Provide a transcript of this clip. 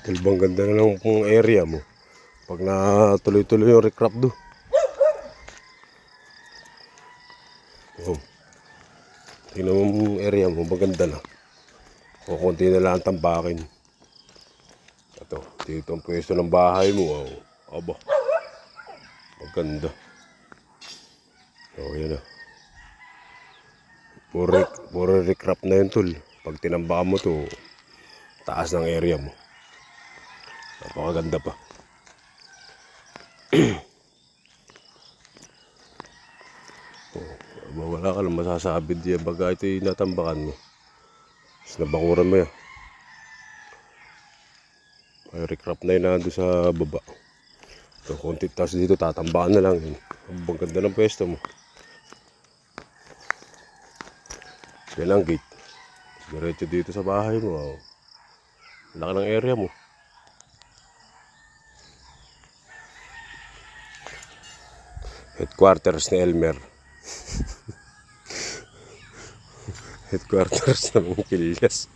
Talbang ganda na lang kung area mo. Pag natuloy-tuloy yung recrop do. Oh. Tingnan mo yung area mo, maganda na. O konti na lang tambakin. Ito, dito ang pwesto ng bahay mo. Oh. Aba, maganda. O, yan na. Puro recrop na yun, tol. Pag tinambakan mo to, taas ng area mo. Napakaganda pa. Wala ka lang masasabi diyan baga ito yung natambakan mo. Tapos nabakuran mo yan. Ay, recrop na yun nandun sa baba. Ito, konti. Tapos dito tatambakan na lang yun. Ang ganda ng pwesto mo. Yan ang gate. Diretso dito sa bahay mo. Oh. Laki ng area mo. Headquarters ni Elmer. Headquarters ng Kilyas.